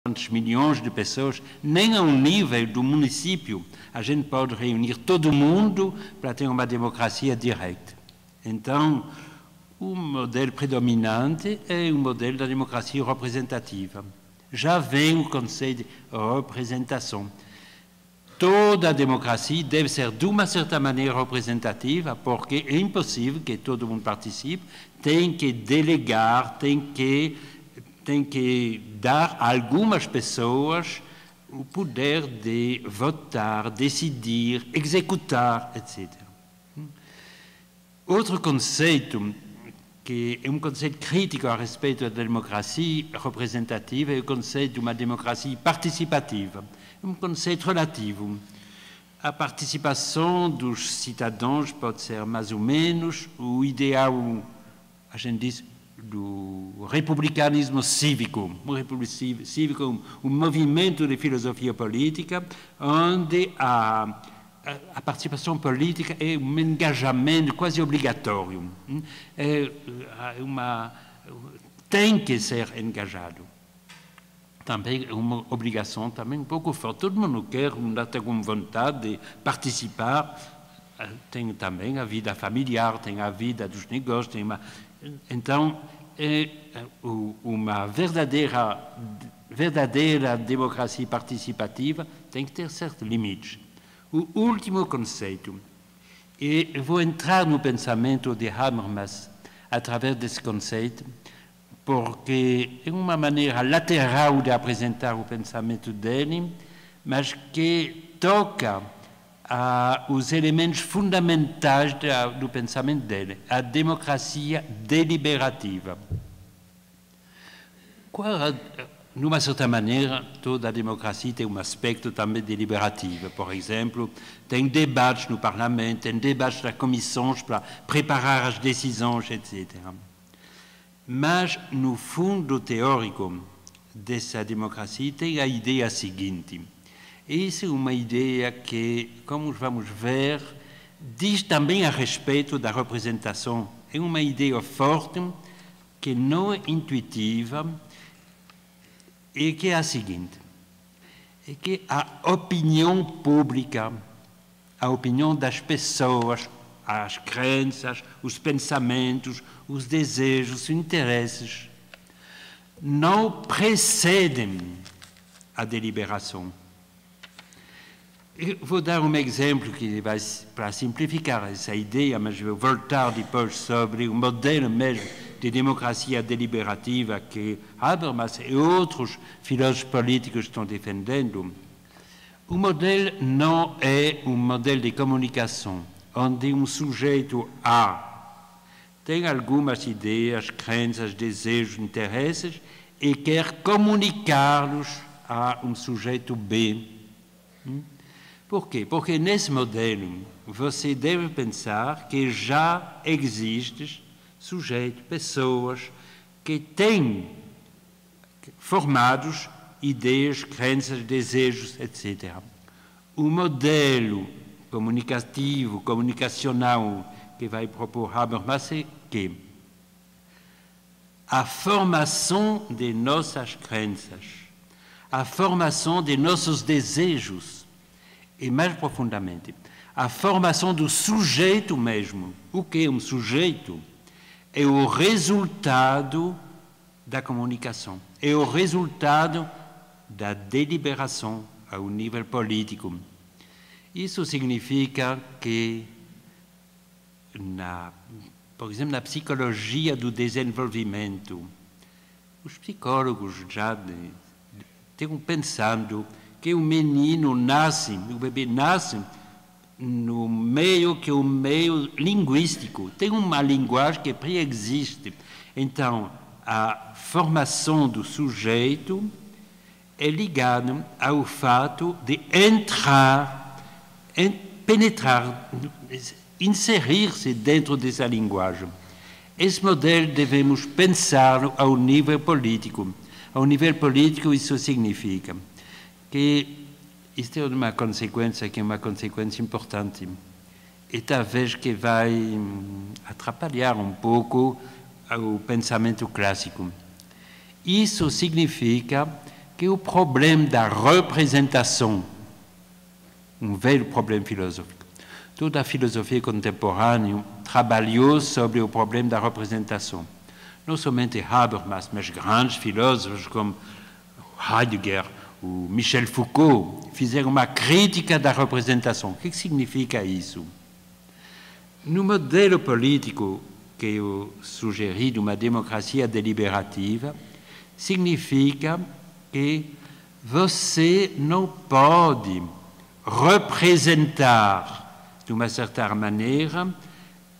tantos milhões de pessoas, nem ao nível do município a gente pode reunir todo mundo para ter uma democracia direta. Então, o modelo predominante é o modelo da democracia representativa. Já vem o conceito de representação. Toda a democracia deve ser, de uma certa maneira, representativa, porque é impossível que todo mundo participe, tem que delegar, tem que dar a algumas pessoas o poder de votar, decidir, executar, etc. Outro conceito, que é um conceito crítico a respeito da democracia representativa, é o conceito de uma democracia participativa. É um conceito relativo. A participação dos cidadãos pode ser mais ou menos o ideal, a gente diz, do republicanismo cívico. O republicanismo cívico é um movimento de filosofia política onde a participação política é um engajamento quase obrigatório. Tem que ser engajado. Também é uma obrigação também um pouco forte. Todo mundo quer, não tem com vontade de participar. Tem também a vida familiar, tem a vida dos negócios. Então, é uma verdadeira democracia participativa tem que ter certos limites. O último conceito, e eu vou entrar no pensamento de Habermas através desse conceito, porque é uma maneira lateral de apresentar o pensamento dele, mas que toca os elementos fundamentais do pensamento dele, a democracia deliberativa. De uma certa maneira, toda a democracia tem um aspecto também deliberativo. Por exemplo, tem debates no Parlamento, tem debates das comissões para preparar as decisões, etc. Mas, no fundo teórico dessa democracia, tem a ideia seguinte. Essa é uma ideia que, como vamos ver, diz também a respeito da representação. É uma ideia forte, que não é intuitiva, e que é a seguinte, é que a opinião pública, a opinião das pessoas, as crenças, os pensamentos, os desejos, os interesses, não precedem a deliberação. Eu vou dar um exemplo que vai para simplificar essa ideia, mas vou voltar depois sobre o modelo mesmo de democracia deliberativa que Habermas e outros filósofos políticos estão defendendo. O modelo não é um modelo de comunicação, onde um sujeito A tem algumas ideias, crenças, desejos, interesses e quer comunicá-los a um sujeito B. Por quê? Porque nesse modelo você deve pensar que já existem sujeitos, pessoas que têm formados ideias, crenças, desejos, etc. O modelo comunicativo, comunicacional que vai propor Habermas é que a formação de nossas crenças, a formação de nossos desejos, e mais profundamente, a formação do sujeito mesmo. O que é um sujeito? É o resultado da comunicação, é o resultado da deliberação ao nível político. Isso significa que, por exemplo, na psicologia do desenvolvimento, os psicólogos já estão pensando que o menino nasce, o bebê nasce no meio que é um meio linguístico, tem uma linguagem que preexiste. Então, a formação do sujeito é ligada ao fato de entrar, penetrar, inserir-se dentro dessa linguagem. Esse modelo devemos pensar ao nível político. Ao nível político, isso significa que isto é uma consequência que é uma consequência importante e talvez que vai atrapalhar um pouco o pensamento clássico. Isso significa que o problema da representação, um velho problema filosófico. Toda a filosofia contemporânea trabalhou sobre o problema da representação. Não somente Habermas, mas grandes filósofos como Heidegger, o Michel Foucault, fizeram uma crítica da representação. O que significa isso? No modelo político que eu sugeri de uma democracia deliberativa, significa que você não pode representar, de uma certa maneira,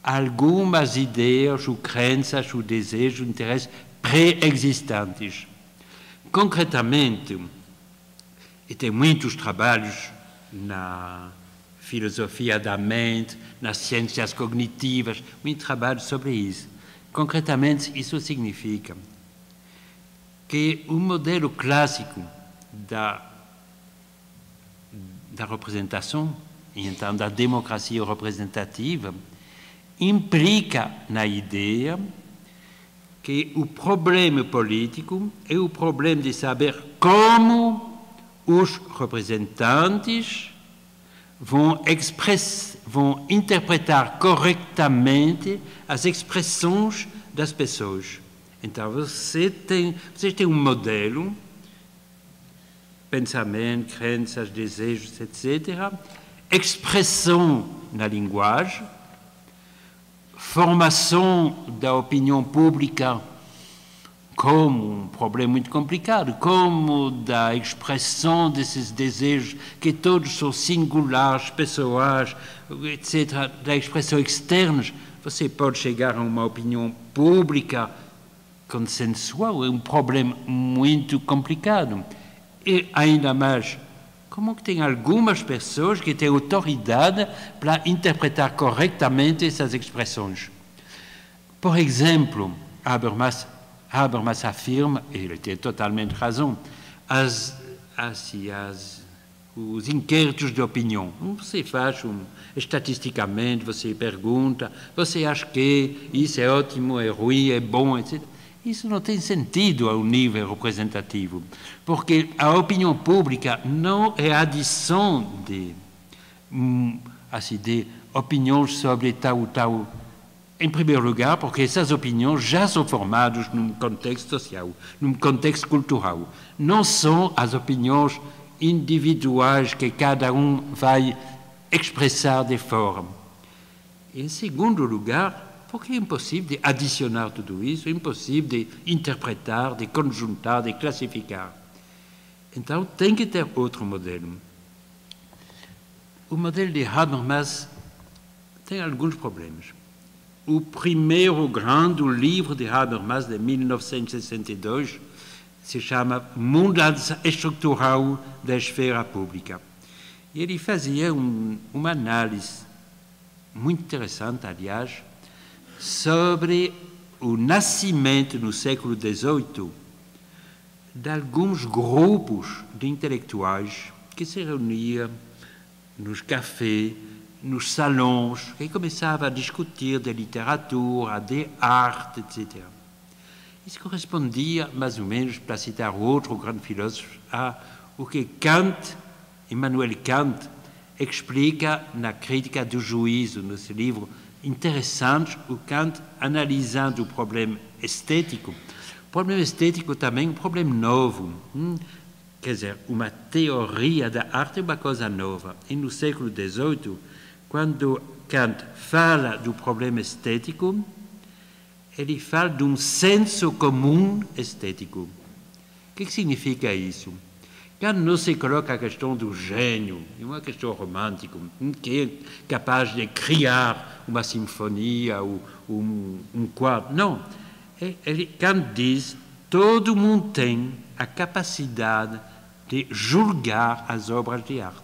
algumas ideias ou crenças ou desejos, interesses pré-existentes. Concretamente, e tem muitos trabalhos na filosofia da mente, nas ciências cognitivas, muito trabalho sobre isso. Concretamente, isso significa que o modelo clássico da representação, e então da democracia representativa, implica na ideia que o problema político é o problema de saber como os representantes vão interpretar corretamente as expressões das pessoas. Então, vocês têm um modelo, pensamento, crenças, desejos, etc., expressão na linguagem, formação da opinião pública como um problema muito complicado, como da expressão desses desejos que todos são singulares, pessoais, etc., da expressão externas. Você pode chegar a uma opinião pública consensual, é um problema muito complicado. E ainda mais, como que tem algumas pessoas que têm autoridade para interpretar corretamente essas expressões? Por exemplo, Habermas afirma, e ele tem totalmente razão, os inquéritos de opinião. Você faz estatisticamente, você pergunta, você acha que isso é ótimo, é ruim, é bom, etc. Isso não tem sentido ao nível representativo, porque a opinião pública não é a adição de opiniões sobre tal ou tal. Em primeiro lugar, porque essas opiniões já são formadas num contexto social, num contexto cultural. Não são as opiniões individuais que cada um vai expressar de forma. Em segundo lugar, porque é impossível de adicionar tudo isso, é impossível de interpretar, de conjuntar, de classificar. Então, tem que ter outro modelo. O modelo de Habermas tem alguns problemas. O primeiro grande livro de Habermas, de 1962, se chama Mudança Estrutural da Esfera Pública. E ele fazia uma análise muito interessante, aliás, sobre o nascimento no século XVIII de alguns grupos de intelectuais que se reuniam nos cafés, nos salões, que começavam a discutir de literatura, de arte, etc. Isso correspondia, mais ou menos, para citar outro grande filósofo, ao que Immanuel Kant, explica na Crítica do Juízo, nesse livro interessante, o Kant analisando o problema estético. O problema estético também é um problema novo. Quer dizer, uma teoria da arte é uma coisa nova. E no século XVIII, quando Kant fala do problema estético, ele fala de um senso comum estético. O que significa isso? Kant não se coloca a questão do gênio, é uma questão romântica, que é capaz de criar uma sinfonia ou um quadro. Não. Kant diz que todo mundo tem a capacidade de julgar as obras de arte.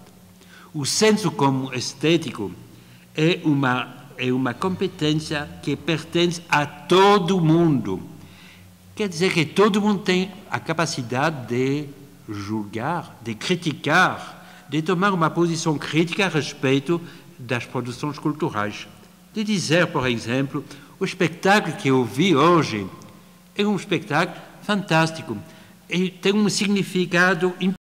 O senso comum estético é uma competência que pertence a todo mundo. Quer dizer que todo mundo tem a capacidade de julgar, de criticar, de tomar uma posição crítica a respeito das produções culturais. De dizer, por exemplo, o espetáculo que eu vi hoje é um espetáculo fantástico. tem um significado